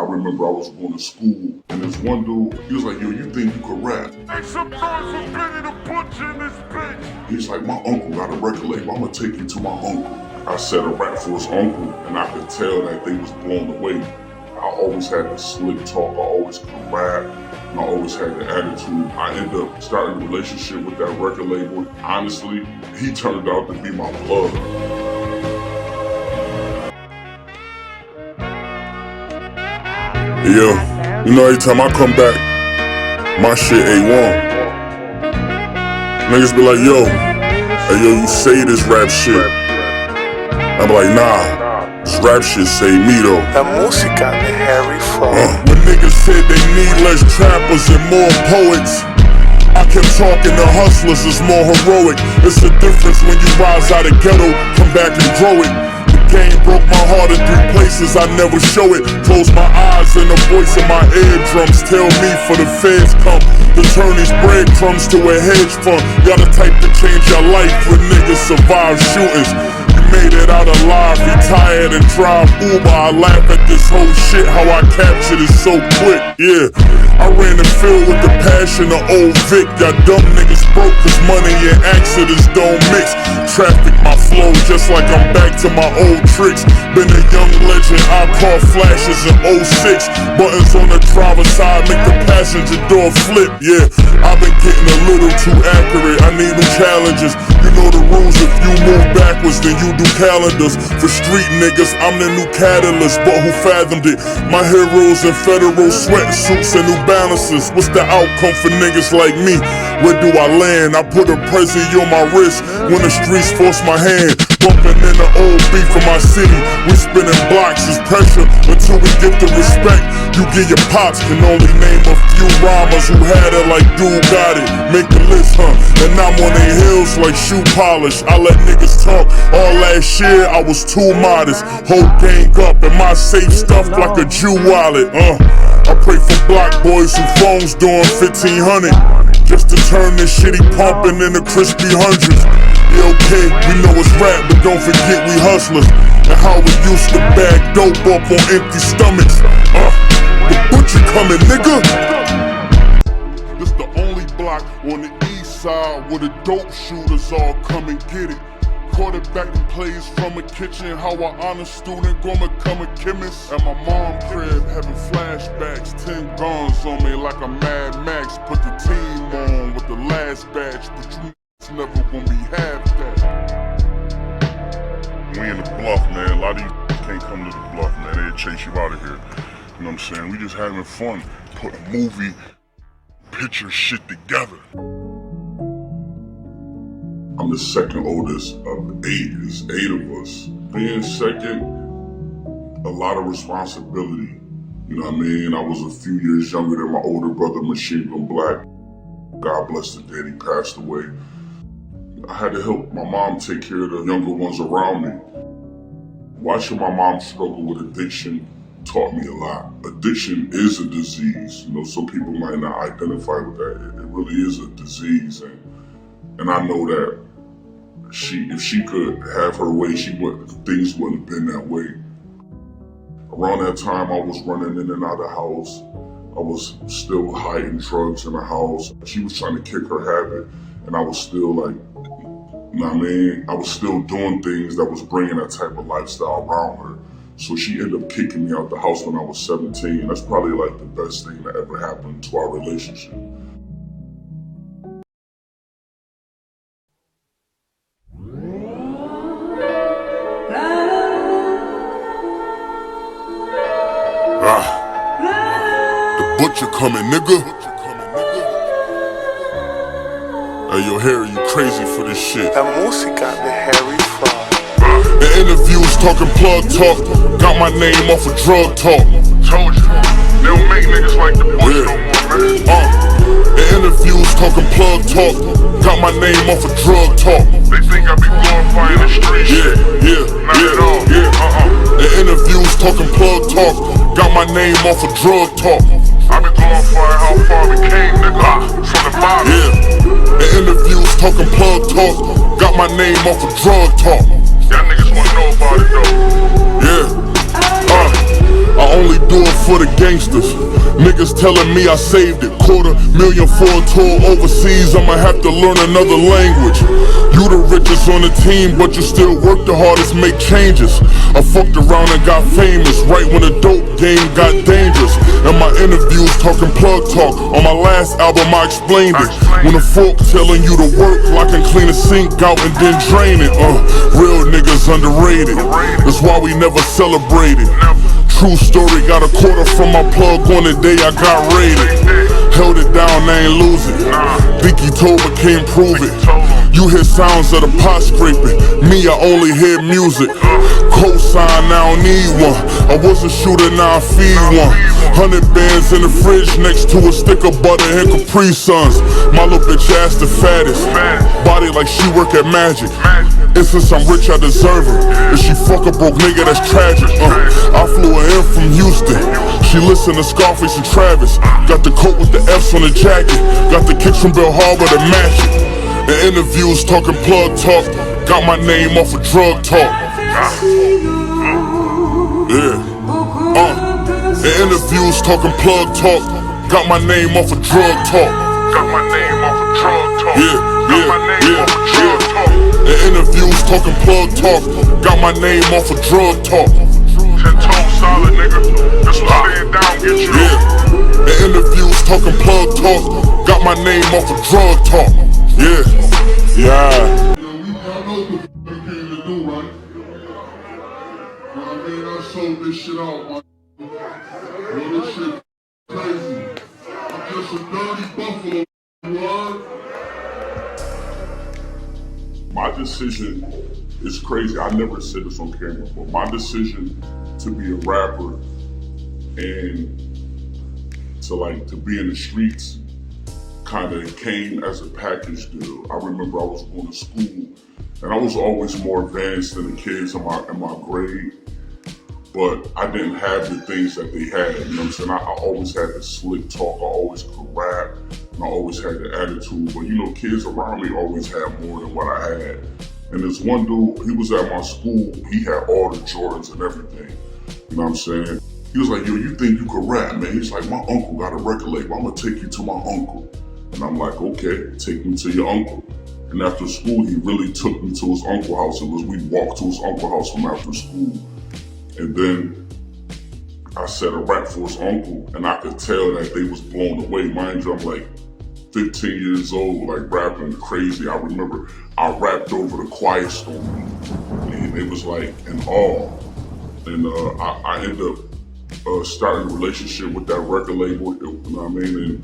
remember I was going to school, and this one dude, he was like, yo, you think you could rap? Make some noise for Benny the Butcher in this bitch. He's like, my uncle got a record label, I'm gonna take you to my uncle. I said a rap for his uncle, and I could tell that they was blown away. I always had the slick talk, I always could rap, and I always had the attitude. I ended up starting a relationship with that record label. Honestly, he turned out to be my plug. Yeah, you know, every time I come back, my shit A1. Niggas be like, yo, hey yo, you say this rap shit. I be like, nah, this rap shit say me though. La música de Harry Fraud. When niggas said they need less trappers and more poets, I kept talking to hustlers is more heroic. It's a difference when you rise out of ghetto, come back and grow it. Game broke my heart in 3 places, I never show it. Close my eyes and the voice in my eardrums tell me for the feds come to turn these breadcrumbs to a hedge fund. Got a type to change your life when niggas survive shootings. You made it out alive, retired and drive Uber. I laugh at this whole shit, how I captured it so quick, yeah. I ran the field with the passion of old Vic. Y'all dumb niggas broke cause money and accidents don't mix. Traffic my flow just like I'm back to my old tricks. Been a young legend, I call flashes in 06. Buttons on the driver's side make the passenger door flip, yeah. I've been getting a little too accurate, I need new challenges. You know the rules, if you move backwards then you do calendars. For street niggas, I'm the new catalyst, but who fathomed it? My heroes in federal sweatsuits and New Balances. What's the outcome for niggas like me? Where do I land? I put a Prezi on my wrist when the streets force my hand. Bumping in the old beef of my city. We spinning blocks is pressure until we get the respect. You get your pops, can only name a few rhymers who had it like dude got it. Make the list, huh? And I'm on their heels like shoe polish. I let niggas talk. All last year I was too modest. Whole gang up and my safe stuffed like a Jew wallet. I pray for block boys who phones doing 1500 just to turn this shitty pumping into crispy hundreds. Yeah, okay, we know it's rap, but don't forget we hustlers. And how we used to bag dope up on empty stomachs. The butcher coming, nigga. This the only block on the east side where the dope shooters all come and get it. Quarterbacking plays from a kitchen, how an honest student gonna become a chemist. At my mom's crib having flashbacks, 10 guns on me like a Mad Max. Put the team on with the last batch, but you never gonna be half that. We in the bluff, man. A lot of you can't come to the bluff, man. They'll chase you out of here. You know what I'm saying? We just having fun, put a movie, picture shit together. I'm the second oldest of 8. There's 8 of us. Being second, a lot of responsibility. You know what I mean? I was a few years younger than my older brother, Machine Gun Black. God bless the day, he passed away. I had to help my mom take care of the younger ones around me. Watching my mom struggle with addiction taught me a lot. Addiction is a disease. You know, some people might not identify with that. It really is a disease, and I know that if she could have her way, things wouldn't have been that way. Around that time, I was running in and out of the house. I was still hiding drugs in the house. She was trying to kick her habit, and I was still like, you know what I mean? I was still doing things that was bringing that type of lifestyle around her. So she ended up kicking me out the house when I was 17. That's probably like the best thing that ever happened to our relationship. The butcher coming, nigga. Hey, yo, Harry, you crazy for this shit. La música de Harry Fraud. In interviews talking plug talk, got my name off of drug talk. Told you, they don't make niggas like the butcher no more, man. In interviews talking plug talk, got my name off of drug talk. They think I be glorifying the streets. Not at all. In interviews talking plug talk, got my name off of drug talk. I been glorifying how far we came, nigga, from the bottom. In interviews talking plug talk, got my name off of drug talk. Y'all niggas wanna know about it though. I only do it for the gangsters. Niggas telling me I saved it. $250,000 for a tour overseas, I'ma have to learn another language. You the richest on the team, but you still work the hardest, make changes. I fucked around and got famous, right when the dope game got dangerous. In my interviews talking plug talk, on my last album I explained it. When a fork telling you to work, I can clean a sink out and then drain it. Real niggas underrated, that's why we never celebrated. True story, got a quarter from my plug on the day I got raided. Held it down, I ain't lose it. Think he told but can't prove it. You hear sounds of the pot scraping, me I only hear music. Cosign, I don't need one. I was a shooter, now I feed one. 100 bands in the fridge next to a stick of butter and Capri Suns. My little bitch ass the fattest, body like she work at Magic. And since I'm rich, I deserve her. If she fuck a broke nigga, that's tragic. I flew her in from Houston. She listened to Scarface and Travis. Got the coat with the F's on the jacket. Got the kicks from Bill Harbor to match it. In interviews talking plug talk. Got my name off of drug talk. Yeah. In interviews talking plug talk. Got my name off of drug talk. Got my name off of drug talk. In interviews talking plug talk. Got my name off of drug talk. 10 toes solid, nigga. That's what stand down get you. In interviews talking plug talk. Got my name off of drug talk. Yeah. Y'all know what the f*** came to do, right? I mean, I sold this shit out, man. Yo, this shit crazy. I'm just a dirty buffalo, you are? My decision is crazy. I never said this on camera, but my decision to be a rapper and to be in the streets kind of came as a package deal. I remember I was going to school and I was always more advanced than the kids in my grade, but I didn't have the things that they had, you know what I'm saying? I always had the slick talk, I always could rap, and I always had the attitude, but you know, kids around me always had more than what I had. And this one dude, he was at my school, he had all the Jordans and everything, you know what I'm saying? He was like, yo, you think you could rap, man? He's like, my uncle got a record label, I'm gonna take you to my uncle. And I'm like, okay, take me to your uncle. And after school, he really took me to his uncle's house. We'd walk to his uncle's house from after school. And then I said a rap for his uncle, and I could tell that they was blown away. Mind you, I'm like 15 years old, like rapping crazy. I remember I rapped over the Quiet Storm, and it was like in awe. And I ended up starting a relationship with that record label, you know what I mean? And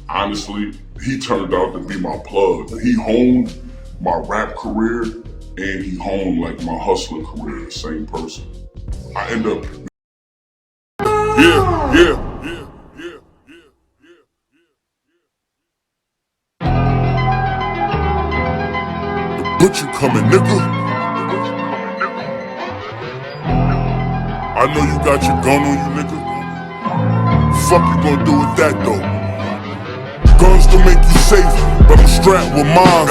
honestly, he turned out to be my plug. He honed my rap career and he honed like my hustler career, the same person. I end up, yeah. The butcher coming, nigga. I know you got your gun on you, nigga. Fuck you gonna do with that though? Guns to make you safe, but I'm strapped with mine.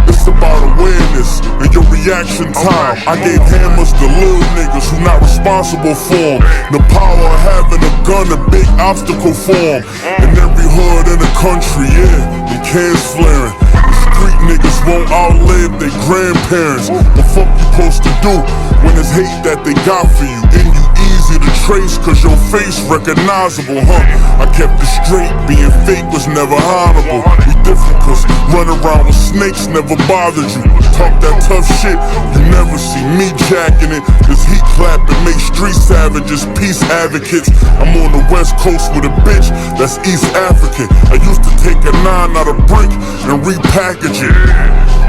It's about awareness and your reaction time. I gave hammers to little niggas who not responsible for them. The power of having a gun, a big obstacle for them. In every hood in the country, yeah, the cans flaring. The street niggas won't outlive their grandparents. The fuck you supposed to do when it's hate that they got for you? And you easy to trace cause your face recognizable, huh? I kept it straight, being fake was never honorable. We different cause run around with snakes never bothered you. Talk that tough shit, you never see me jacking it. This heat clapping make street savages peace advocates. I'm on the west coast with a bitch that's East African. I used to take a 9 out of brick and repackage it.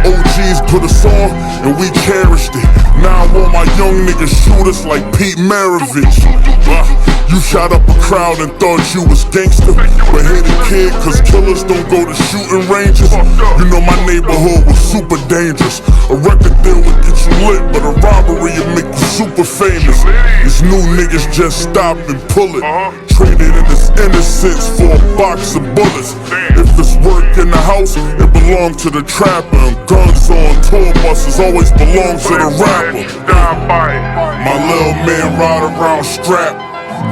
OGs put us on and we cherished it. Now I want my young niggas shoot us like Pete Maravich. You shot up a crowd and thought you was gangster, but hit a kid cause killers don't go to shooting ranges. You know my neighborhood was super dangerous. A record deal would get you lit, but a robbery would make you super famous. These new niggas just stop and pull it, traded in this innocence for a box of bullets. If it's work in the house, it belongs to the trapper, and guns on tour buses always belong to the rapper. My little man ride around strapped.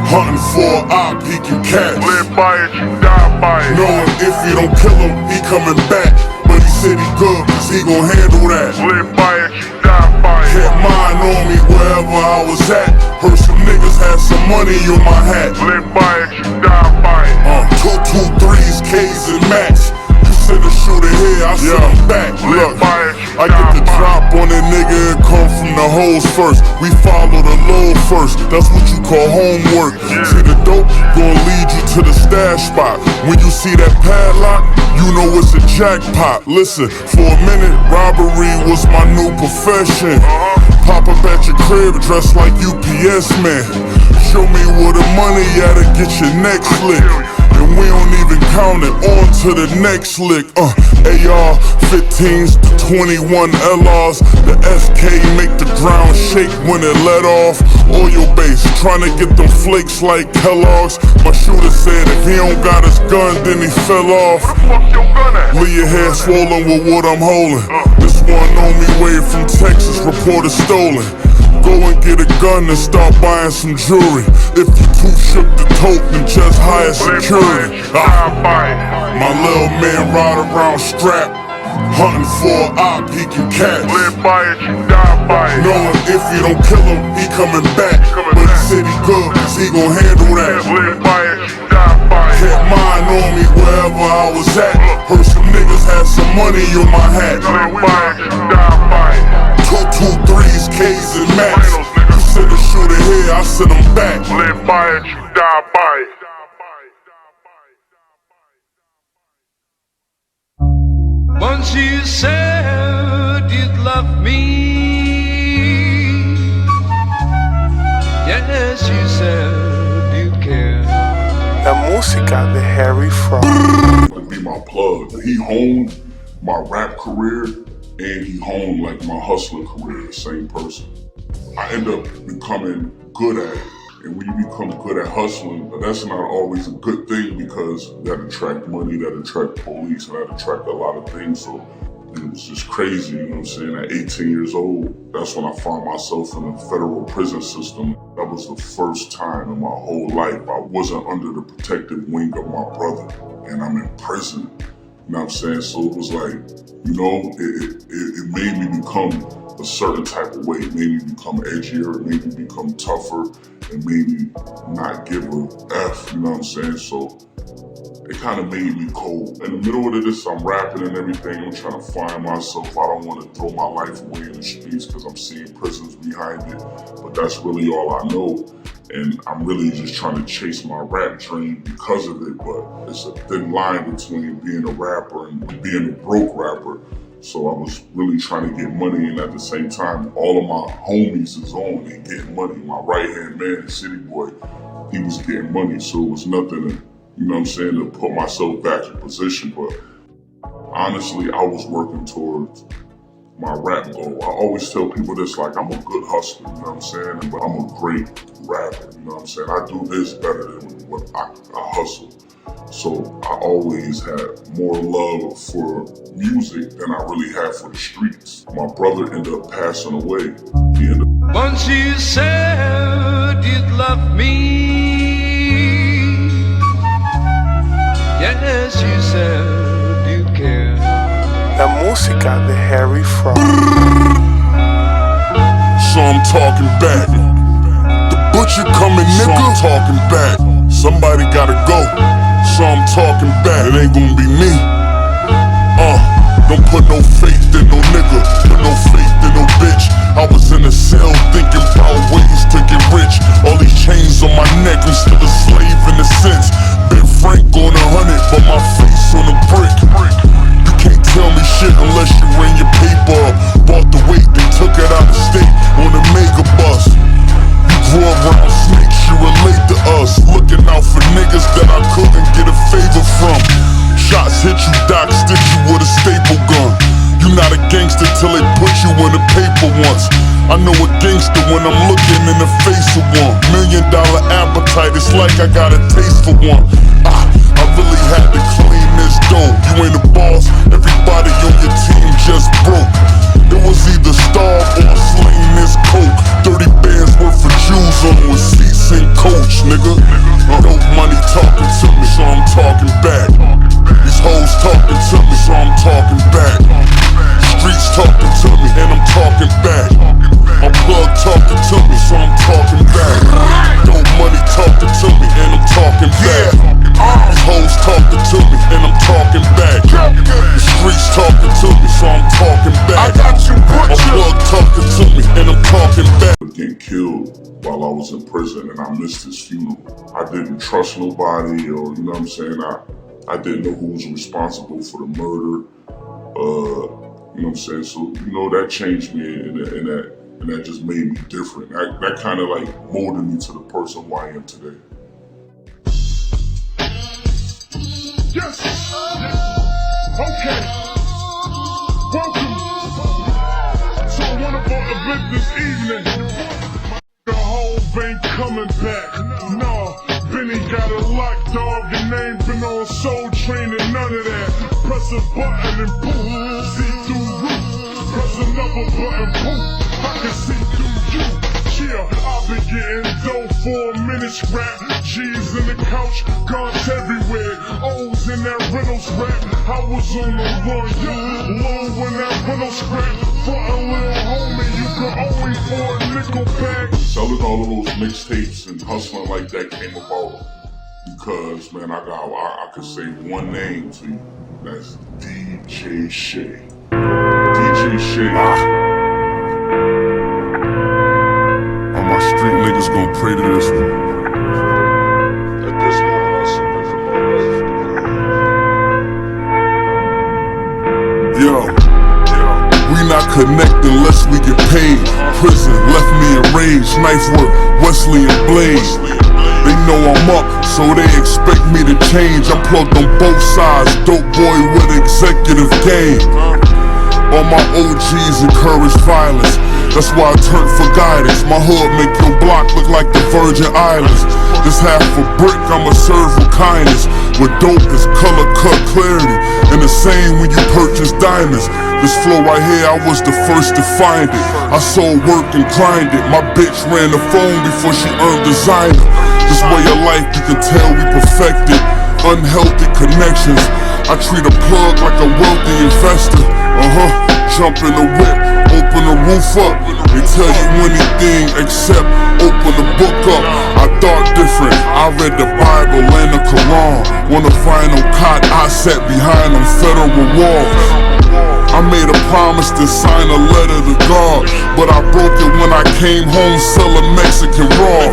Hunting for a op he can catch. Live by it, you die by it. Knowing if you don't kill him, he coming back. But he said he good, cause he gon' handle that. Live by it, you die by it. Kept mine on me wherever I was at. Heard some niggas had some money on my hat. Live by it, you die by it. 2, 2, 3s, K's and Max. You send a shooter here, I send him back. Look, I get the drop on a nigga and come from the hoes first. We follow the load first, that's what you call homework. See the dope, gon' lead you to the stash spot. When you see that padlock, you know it's a jackpot. Listen, for a minute, robbery was my new profession. Pop up at your crib dressed like UPS man. Show me where the money at and get your neck slick. And we don't even count it, on to the next lick. AR 15s to 21 LRs. The SK make the ground shake when it let off. Oil base, tryna get them flakes like Kellogg's. My shooter said if he don't got his gun, then he fell off. Where the fuck your gun at? Leave your head swollen with what I'm holding. This one on me way from Texas, reported stolen. Go and get a gun and start buying some jewelry. If you too shook to tote, then just hire security. My little man ride around strapped, hunting for a op he can catch. Live by it, you die by it. Knowing if you don't kill him, he coming back. But he said he good, cause he gon' handle that. Live by it, you die by it. Kept mine on me wherever I was at. Heard some niggas had some money on my hat. Live by it, you die by it. 2, 2, 3s, K's and Max. You send a shooter here, I send him back. Live by it, you die by it. Once you said you'd love me. Yes, you said you'd care. La música de Harry From. To be my plug. He honed my rap career and he honed like my hustler career, the same person. I end up becoming good at it. And when you become good at hustling, that's not always a good thing because that attract money, that attract police, and that attract a lot of things. So it was just crazy, you know what I'm saying? At 18 years old, that's when I found myself in the federal prison system. That was the first time in my whole life I wasn't under the protective wing of my brother, and I'm in prison. You know what I'm saying? So it was like, you know, it made me become a certain type of way. It made me become edgier, it made me become tougher, it made me not give a F, you know what I'm saying? So it kind of made me cold. In the middle of this, I'm rapping and everything, I'm trying to find myself. I don't want to throw my life away in the streets because I'm seeing prisons behind it, but that's really all I know. And I'm really just trying to chase my rap dream because of it, but it's a thin line between being a rapper and being a broke rapper. So I was really trying to get money, and at the same time, all of my homies is on and getting money. My right-hand man, City Boy, he was getting money, so it was nothing to, you know what I'm saying, to put myself back in position. But honestly, I was working towards my rap goal. I always tell people this, like, I'm a good hustler, you know what I'm saying? But I'm a great rapper, you know what I'm saying? I do this better than what I hustle. So I always had more love for music than I really had for the streets. My brother ended up passing away. He ended up Once you said you'd love me. Yes, you said you'd care. La música de Harry From. So I'm talking back. The butcher coming, nigga. So I'm talking back. Somebody gotta go. So I'm talking back. It ain't gonna be me. Don't put no faith in no nigga. Put no faith in no bitch. I was in a cell thinking about ways to get rich. All these chains on my neck, I'm still a slave in a sense. Ben Frank on 100, but my face on a brick. You can't tell me shit unless you ran your paper up. Bought the weight, then took it out of state on a mega bus. You grew up around snakes, you relate to us. Looking out for niggas that I couldn't get a favor from. Shots hit you, doc, stick you with a staple gun. You not a gangster till they put you in the paper once. I know a gangster when I'm looking in the face of one. $1 million appetite, it's like I got a taste for one. I really had to clean this dope. You ain't a boss, everybody on your team just broke. It was either starve or sling this coke. 30 bands worth of Jews on with seats sing coach, nigga. Dope money talking to me, so I'm talking back. These hoes talking to me, so I'm talking back. Streets talking to me, and I'm talking back. My plug talking to me, so I'm talking back. Dope money talking to me, and I'm talking back. These hoes talking to me, and I'm talking back. The streets talking to me, so I'm talking back. My plug talking to me, and I'm talking back. Getting killed while I was in prison, and I missed his funeral. I didn't trust nobody, or you know what I'm saying. I didn't know who was responsible for the murder. You know what I'm saying. So you know that changed me, and that just made me different. That kind of like molded me to the person who I am today. Yes. Okay. Welcome to one of our events this evening. The whole ain't coming back. Nah, Benny got a lock, dog. Your name been on Soul Train and none of that. Press a button and boom, see through roof. Press another button, boom, I can see through you. Yeah, I've been getting dough for a minute, scrap. G's in the couch, guns everywhere. O's in that Reynolds rap. I was on the run, yo. Low in that Reynolds scrap. Frontin' little homie, you can only for a nickel back. Selling all of those mixtapes and hustling like that came about because, man, I could say one name to you. That's DJ Shay. DJ Shay. All my street niggas gon' pray to this one. At this moment, I submit for my life. Yo, we not connect unless we get paid. Prison left me enraged. Knife work, Wesley and Blade. They know I'm up, so they expect me to change. I'm plugged on both sides. Dope boy with executive game. All my OGs encourage violence. That's why I turn for guidance. My hood make your block look like the Virgin Islands. This half a brick, I'ma serve with kindness. With dope is color cut clarity. And the same when you purchase diamonds. This flow right here, I was the first to find it. I sold work and grind it. My bitch ran the phone before she earned designer. This way of life, you can tell we perfected. Unhealthy connections. I treat a plug like a wealthy investor. Jump in the whip, open the roof up. They tell you anything except open the book up. I thought different, I read the Bible and the Quran. Wanna find no cot, I sat behind them federal walls. I made a promise to sign a letter to God, but I broke it when I came home selling Mexican raw.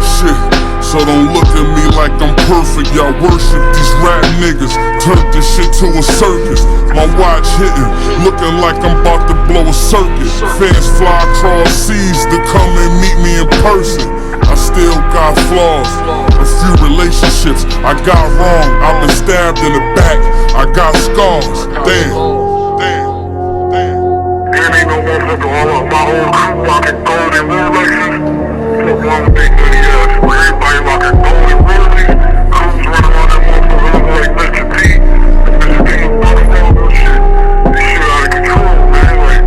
Shit, so don't look at me like I'm perfect. Y'all worship these rap niggas, turn this shit to a circus. My watch hitting, looking like I'm about to blow a circuit. Fans fly across seas to come and meet me in person. I still got flaws, a few relationships I got wrong. I've been stabbed in the back, I got scars. Damn. There ain't no motherfucker all up. My whole crew rockin' gold and Rolexes. Fuck wrong with big money ass. Everybody rockin' gold and Rolexes. Crews running on that motherfucker look like Mr. T. Mr. T was fucking all this shit. This shit out of control, man. Like,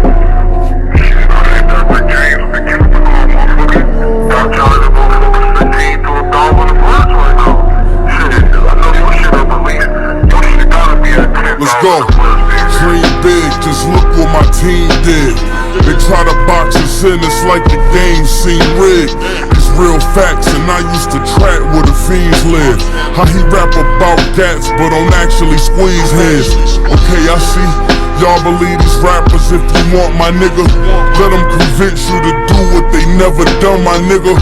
shit, I ain't that Rick James with the Cuban on, motherfucker. Y'all charging motherfuckers 15 to $1 in the verse right now. Shit, I know your shit up at least. Your shit gotta be at $10. Let's go. Dream big, just look what my team did. They try to box us in, it's like the game seemed rigged. It's real facts, and I used to track where the fiends live. How he rap about gats, but don't actually squeeze his. Okay, I see. Y'all believe these rappers if you want, my nigga. Let them convince you to do what they never done, my nigga.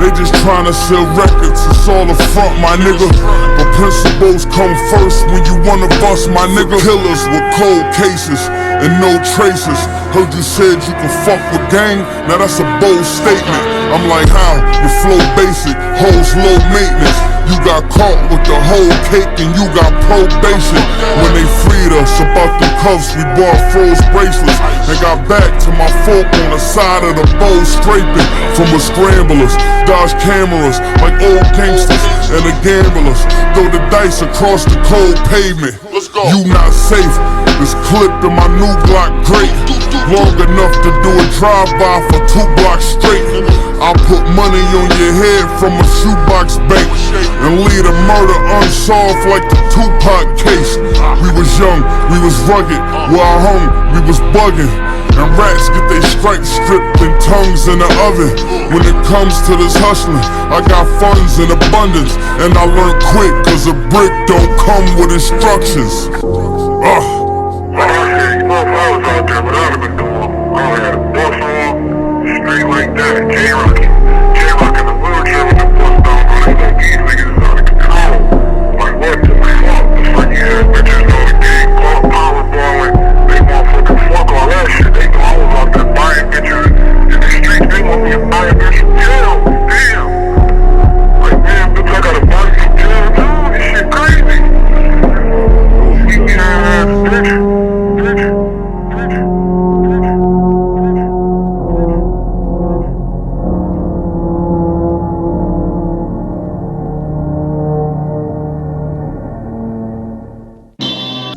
They just tryna sell records, it's all a front, my nigga. But principles come first when you wanna bust, my nigga. Killers with cold cases and no traces. Heard you said you can fuck with gang, now that's a bold statement. I'm like, how? You flow basic, hoes low maintenance. You got caught with the whole cake and you got probation. When they freed us about the cuffs, we bought froze bracelets and got back to my fork on the side of the bowl scraping from the scramblers. Dodge cameras like old gangsters and the gamblers. Throw the dice across the cold pavement. Let's go. You not safe. This clip in my new Glock great. long enough to do a drive-by for 2 blocks straight. I'll put money on your head from a shoebox bank and leave a murder unsolved like the Tupac case. We was young, we was rugged, where I hung, we was bugging. And rats get they stripes stripped and tongues in the oven. When it comes to this hustling, I got funds in abundance. And I learned quick, cause a brick don't come with instructions. I heard you know if I was out there, but I'd have been doing, I had a bus on, straight like that, J-Rock in the wheelchair with the bus down on it, like these niggas is out of control. Like what the fuck? It's like you had bitches know the game called Powerballing, they motherfucking fuck all that shit, they know I was out there buying bitches in the streets, they want me to buy a bitch from jail, damn. Like damn, bitch, I gotta buy you from jail too, this shit crazy. Sweet ass bitch.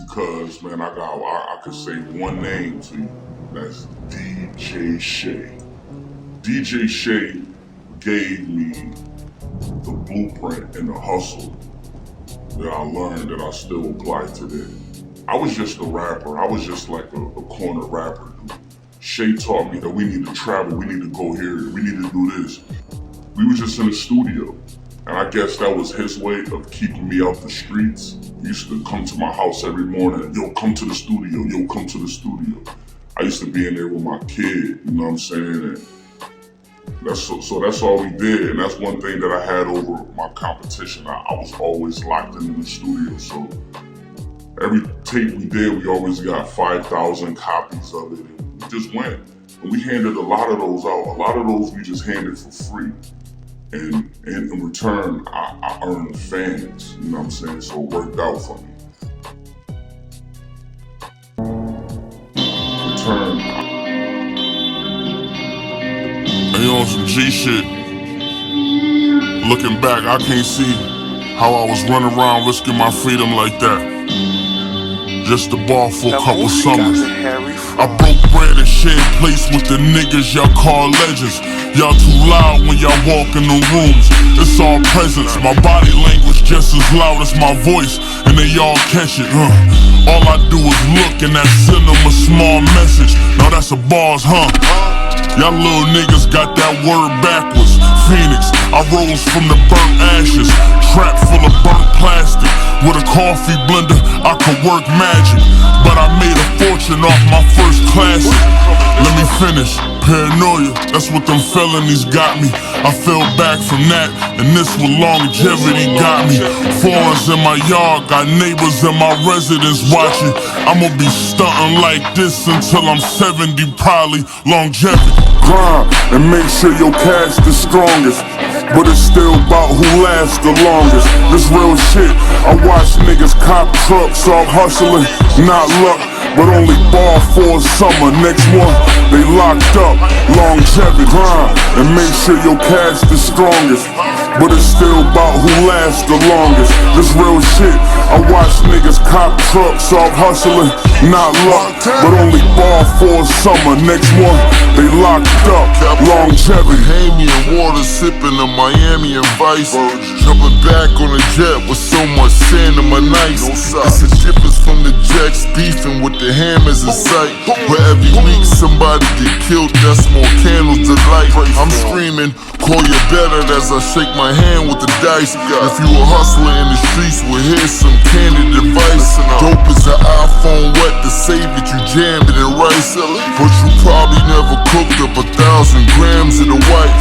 Because, man, I could say one name to you. That's DJ Shay. DJ Shay gave me the blueprint and the hustle that I learned that I still apply today. I was just a rapper. I was just like a corner rapper. Shay taught me that we need to travel, we need to go here, we need to do this. We were just in the studio. And I guess that was his way of keeping me out the streets. He used to come to my house every morning. Yo, come to the studio. Yo, come to the studio. I used to be in there with my kid, you know what I'm saying? And so that's all we did. And that's one thing that I had over my competition. I was always locked in the studio. So every tape we did, we always got 5,000 copies of it. And we just went. And we handed a lot of those out. A lot of those we just handed for free. And in return, I earned fans, you know what I'm saying? So it worked out for me. In return, and on some G shit, looking back, I can't see how I was running around risking my freedom like that. Just a bar for a couple summers. I broke bread and shared plates with the niggas y'all call legends. Y'all too loud when y'all walk in the rooms. It's all presence. My body language just as loud as my voice, and they all catch it. All I do is look and that send them a small message. Now that's a bars, huh? Y'all little niggas got that word backwards. Phoenix, I rose from the burnt ashes. Trap full of burnt plastic. With a coffee blender, I could work magic. But I made a fortune off my first classic. Let me finish. Paranoia, that's what them felonies got me. I fell back from that, and this what longevity got me. Foreigns in my yard, got neighbors in my residence watching. I'ma be stunting like this until I'm 70, probably longevity. Grind and make sure your cast is strongest, but it's still about who lasts the longest. This real shit, I watch niggas cop trucks off hustling, not luck, but only ball for a summer. Next one, they locked up. Longevity, grind and make sure your cast is strongest, but it's still about who lasts the longest. This real shit, I watch niggas cop trucks off hustling, not luck, but only ball for a summer. Next one, they locked up. Longevity. Bahamian water sipping a Miami and Vice. Jumping back on a jet with so much sand in my nights. It's a difference from the jacks beefing with the hammers in sight. Where every week somebody get killed, that's more candles to light. I'm screaming, call you better as I shake my hand with the dice. If you a hustler in the streets, well here's some candid advice. Dope is an iPhone wet to save it, you jam it in rice. But you probably never cooked up 1,000 grams of the white.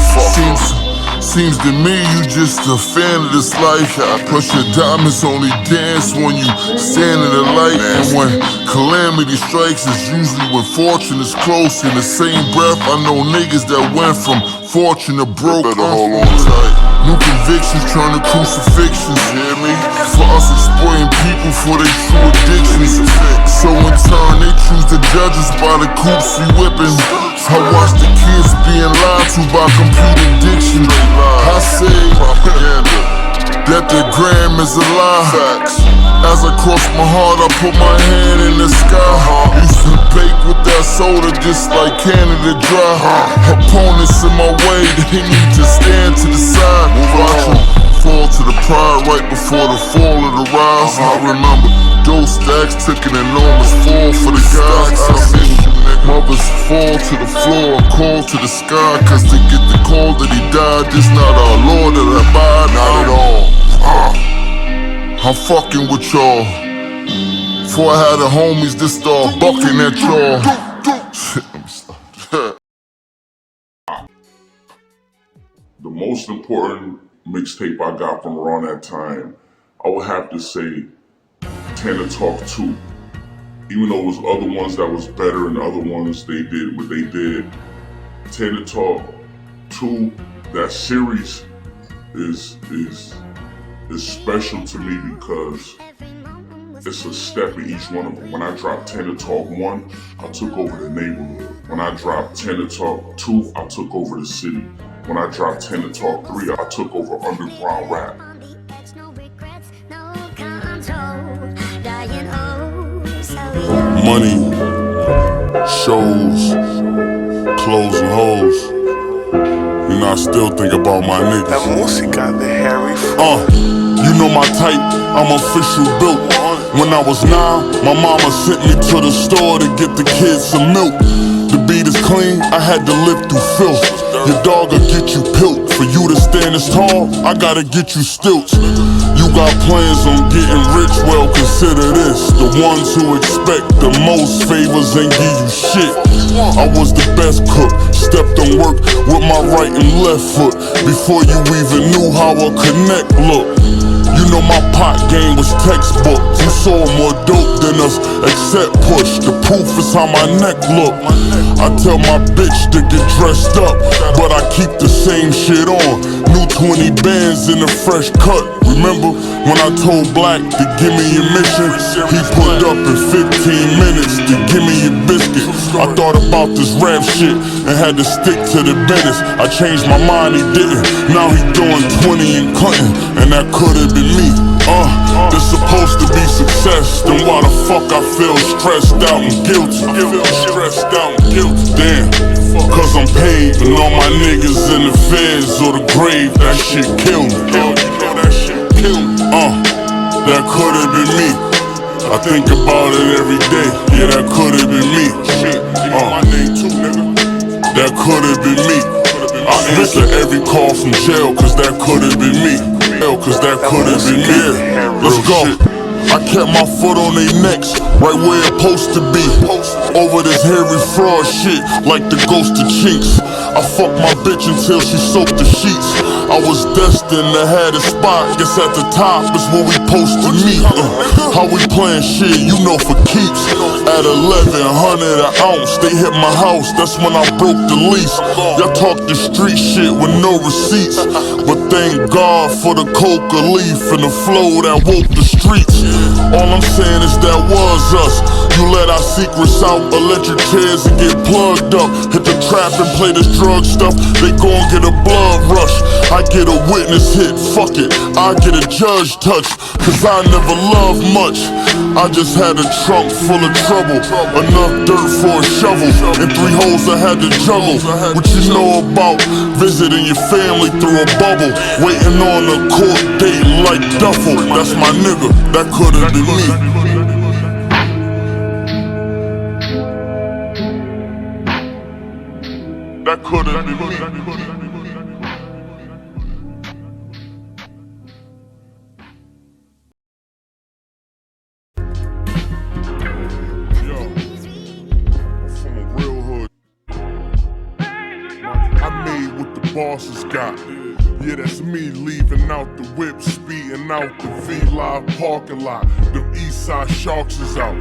Seems to me you just a fan of this life. Plus your diamonds only dance when you stand in the light. And when calamity strikes, it's usually when fortune is close. In the same breath, I know niggas that went from fortune to broke. Hold on tight. New convictions turn to crucifixions. You hear me? For us exploiting people for their true addictions. So in turn, they choose the judges by the coops we whipping. I watch the kids being lied to by computer addiction. I say propaganda, that the gram is a lie. As I cross my heart, I put my hand in the sky. Used to bake with that soda just like Canada Dry. Opponents in my way, they need to stand to the side. Watch them fall to the pride right before the fall of the rise. I remember those stacks took an enormous fall for the guys. I seen mothers fall to the floor, call to the sky, cause they get the call that he died. This not our Lord that I buy, not at all. I'm fucking with y'all. Before I had the homies, just start bucking at y'all. The most important mixtape I got from around that time, I would have to say Tana Talk 2. Even though it was other ones that was better and other ones they did what they did. Tana Talk 2, that series is special to me because it's a step in each one of them. When I dropped Tana Talk 1, I took over the neighborhood. When I dropped Tana Talk 2, I took over the city. When I dropped Tana Talk 3, I took over underground rap. Money, shows, clothes and hoes. You know, I still think about my niggas. La música de Harry Fraud. You know my type, I'm official built. When I was 9, my mama sent me to the store to get the kids some milk. The beat is clean, I had to live through filth. Your dog'll get you pilt. For you to stand as tall, I gotta get you stilts. You got plans on getting rich, well consider this. The ones who expect the most favors and give you shit. I was the best cook, stepped on work with my right and left foot. Before you even knew how a connect looked. You know my pot game was textbook. You saw more dope than us, except push. The proof is how my neck look. I tell my bitch to get dressed up, but I keep the same shit on. New 20 bands in a fresh cut. Remember when I told Black to give me your mission? He pulled up in 15 minutes to give me your biscuit. I thought about this rap shit and had to stick to the business. I changed my mind, he didn't. Now he doing 20 in Clinton, and that could've been me. This supposed to be success, then why the fuck I feel stressed out and guilty? Stressed out and guilty. Damn, cause I'm paid and all my niggas in the feds or the grave, that shit killed me. That shit killed me. That could've been me. I think about it every day. Yeah, that could've been me. My name too, nigga. That could've been me. I answer every call from jail, cause that could've been me. Cause that could've been me. Let's go. I kept my foot on their necks, right where it's supposed to be. Over this Harry Fraud shit, like the ghost of Chinks. I fucked my bitch until she soaked the sheets. I was destined to have a spot, guess at the top is where we supposed to meet. How we playing shit, you know, for keeps. At 1100 an ounce, they hit my house, that's when I broke the lease. Y'all talk the street shit with no receipts, but thank God for the coca leaf and the flow that woke the streets. All I'm saying is that was us. You let our secrets out, electric chairs and get plugged up. Hit the trap and play this drug stuff, they gon' get a blood rush. I get a witness hit, fuck it, I get a judge touch. Cause I never loved much, I just had a trunk full of trouble. Enough dirt for a shovel, and 3 holes I had to juggle. What you know about visiting your family through a bubble, waiting on a court date like Duffel. That's my nigga, that could've been me. That could've been me. Bosses got. Yeah, that's me leaving out the whip, speeding out the V-Live parking lot. Them Eastside Sharks is out.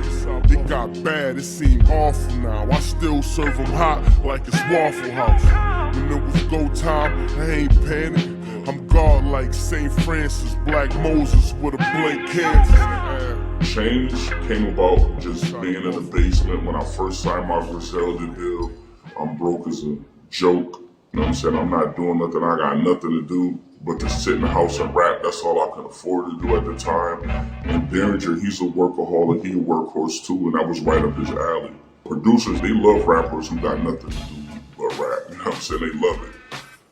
It got bad, it seemed awful now. I still serve them hot like it's Waffle House. When it was go time, I ain't panic. I'm God like St. Francis, Black Moses with a blank canvas. Change came about just being in the basement when I first signed my Griselda deal. I'm broke as a joke. You know what I'm saying? I'm not doing nothing, I got nothing to do But to sit in the house and rap, that's all I could afford to do at the time. And Derringer, he's a workaholic, he a workhorse too, and that was right up his alley. Producers, they love rappers who got nothing to do but rap, you know what I'm saying? They love it.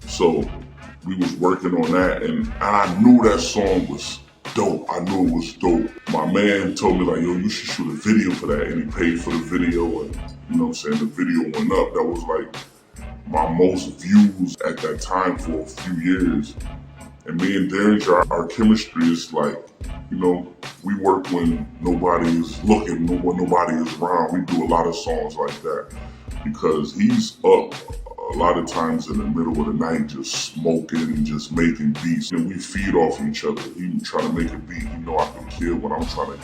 So we was working on that, and I knew that song was dope. I knew it was dope. My man told me like, yo, you should shoot a video for that, and he paid for the video, and you know what I'm saying, the video went up. That was like my most views at that time for a few years. And me and Derringer, our chemistry is like, you know, we work when nobody is looking, when nobody is around. We do a lot of songs like that because he's up a lot of times in the middle of the night just smoking and just making beats. And we feed off each other. He trying to make a beat, he know I can kill when I'm trying to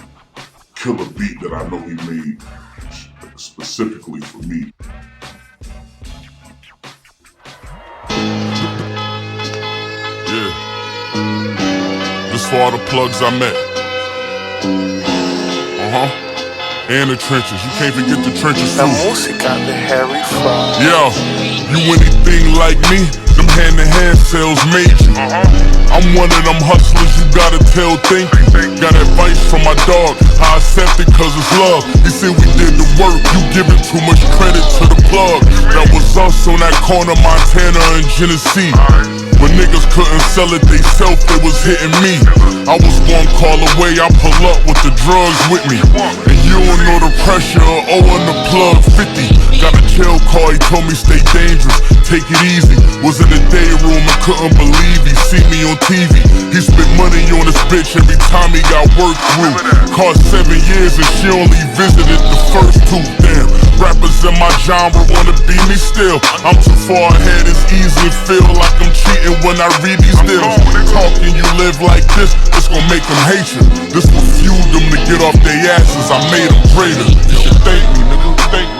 kill a beat that I know he made specifically for me. Yeah. This for all the plugs I met. And the trenches. You can't forget the trenches too. La música de Harry Fraud. Yeah, you anything like me, them hand-to-hand sales made you. I'm one of them hustlers you gotta tell thank you. Got advice from my dog, I accept it cause it's love. He said we did the work, you giving too much credit to the plug. That was us on that corner, Montana and Genesee. When niggas couldn't sell it they self, they was hitting me. I was one call away, I pull up with the drugs with me. And you don't know the pressure of owing the plug 50. Got a jail call, he told me stay dangerous, take it easy. Was in the day room and couldn't believe he see me on TV. He spent money on this bitch every time he got work through. Cost 7 years and she only visited the first 2. Damn, rappers in my genre wanna be me still. I'm too far ahead, it's easy to feel like I'm cheating when I read these deals. Talking you live like this, it's gon' make them hate you. This will fuel them to get off their asses, I made them greater. You should thank me, nigga, thank me.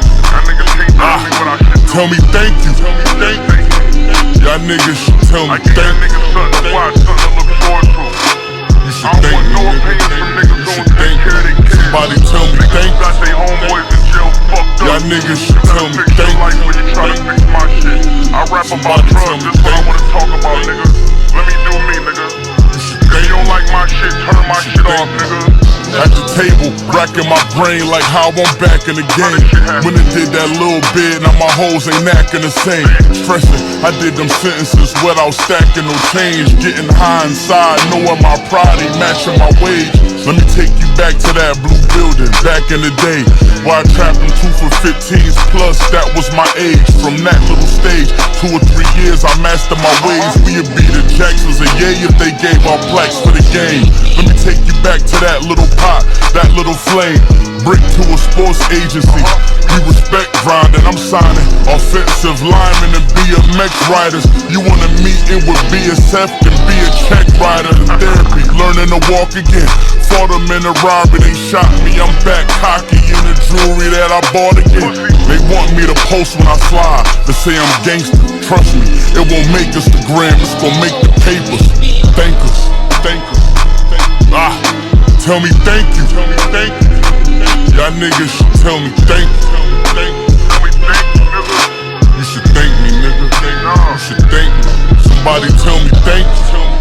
Tell me thank you. Y'all niggas should tell me thank you. You should thank me, nigga. You should thank me. Somebody tell me thank you. Y'all niggas should tell me thank you. I rap about drugs, that's what I wanna talk about, nigga. Let me do me, nigga. If you don't like my shit, turn my shit off, nigga. At the table, racking my brain like how I'm back in the game. When it did that little bit, now my hoes ain't acting the same. Stressing, I did them sentences without stacking no change. Getting high inside, knowing my pride ain't matching my wage. Let me take you back to that blue building, back in the day, where I trapped them 2 for 15s plus, that was my age. From that little stage, 2 or 3 years I mastered my ways. We'd be the Jacksons a yay if they gave our plaques for the game. Let me take you back to that little pot, that little flame. Brick to a sports agency. We respect grinding, I'm signing offensive linemen and BMX riders. You want a meeting with BSF and be a check rider. Therapy, learning to walk again. Fought them in a robbery, they shot me. I'm back cocky in the jewelry that I bought again. They want me to post when I fly, to say I'm gangster. Trust me, it won't make us the gram, it's gon' make the papers. Thank us, thank us. Tell me thank you. Y'all niggas should tell me thank you. You should thank me, nigga. You should thank me. Somebody tell me thank you.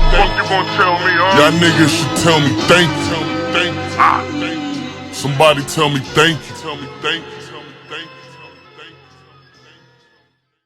Fuck you gon' tell me, Y'all niggas should tell me thank you. Somebody tell me thank you.